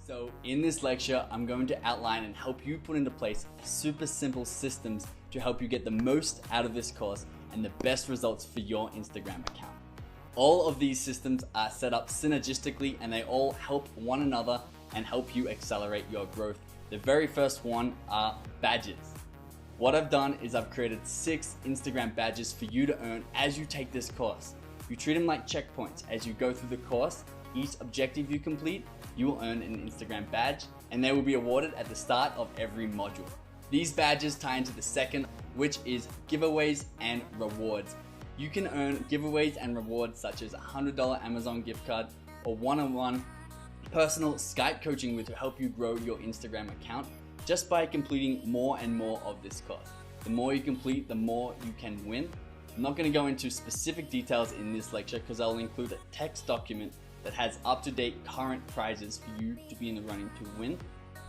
So in this lecture, I'm going to outline and help you put into place super simple systems to help you get the most out of this course and the best results for your Instagram account. All of these systems are set up synergistically and they all help one another and help you accelerate your growth. The very first one are badges. What I've done is I've created 6 Instagram badges for you to earn as you take this course. You treat them like checkpoints as you go through the course. Each objective you complete, you will earn an Instagram badge and they will be awarded at the start of every module. These badges tie into the second, which is giveaways and rewards. You can earn giveaways and rewards such as a $100 Amazon gift card or one-on-one personal Skype coaching to help you grow your Instagram account just by completing more and more of this course. The more you complete, the more you can win. I'm not going to go into specific details in this lecture because I'll include a text document that has up-to-date current prizes for you to be in the running to win.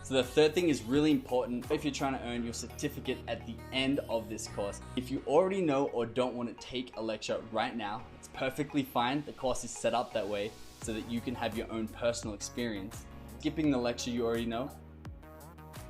So the third thing is really important if you're trying to earn your certificate at the end of this course. If you already know or don't want to take a lecture right now, it's perfectly fine. The course is set up that way so that you can have your own personal experience. Skipping the lecture you already know,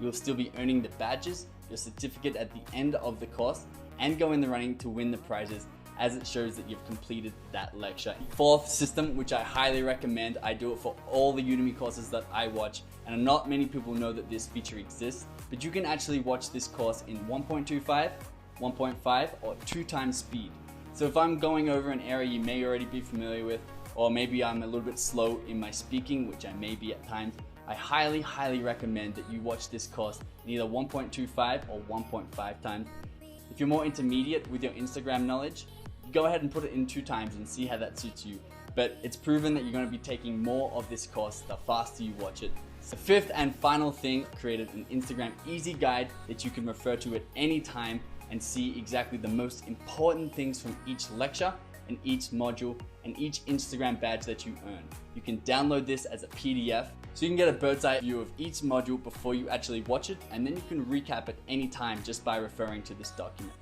you'll still be earning the badges, your certificate at the end of the course, and go in the running to win the prizes as it shows that you've completed that lecture. Fourth system, which I highly recommend, I do it for all the Udemy courses that I watch, and not many people know that this feature exists, but you can actually watch this course in 1.25, 1.5, or 2 times speed. So if I'm going over an area you may already be familiar with, or maybe I'm a little bit slow in my speaking, which I may be at times, I highly recommend that you watch this course in either 1.25 or 1.5 times. If you're more intermediate with your Instagram knowledge, go ahead and put it in 2 times and see how that suits you. But it's proven that you're going to be taking more of this course the faster you watch it. The fifth and final thing, created an Instagram easy guide that you can refer to at any time and see exactly the most important things from each lecture and each module and each Instagram badge that you earn. You can download this as a PDF so you can get a bird's eye view of each module before you actually watch it, and then you can recap at any time just by referring to this document.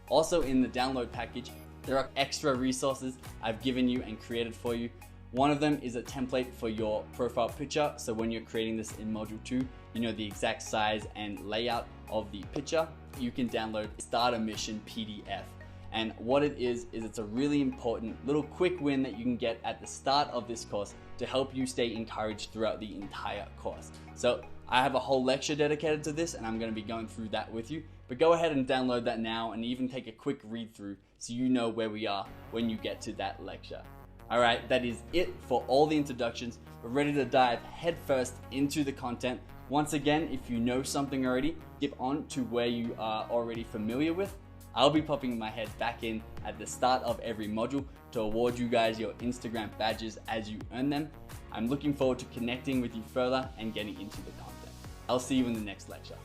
Also in the download package, there are extra resources I've given you and created for you. One of them is a template for your profile picture, so when you're creating this in module 2, you know the exact size and layout of the picture. You can download Start a Mission PDF. And what it is it's a really important little quick win that you can get at the start of this course to help you stay encouraged throughout the entire course. So I have a whole lecture dedicated to this and I'm going to be going through that with you, but go ahead and download that now and even take a quick read through so you know where we are when you get to that lecture. Alright, that is it for all the introductions. We're ready to dive headfirst into the content. Once again, if you know something already, skip on to where you are already familiar with. I'll be popping my head back in at the start of every module to award you guys your Instagram badges as you earn them. I'm looking forward to connecting with you further and getting into the content. I'll see you in the next lecture.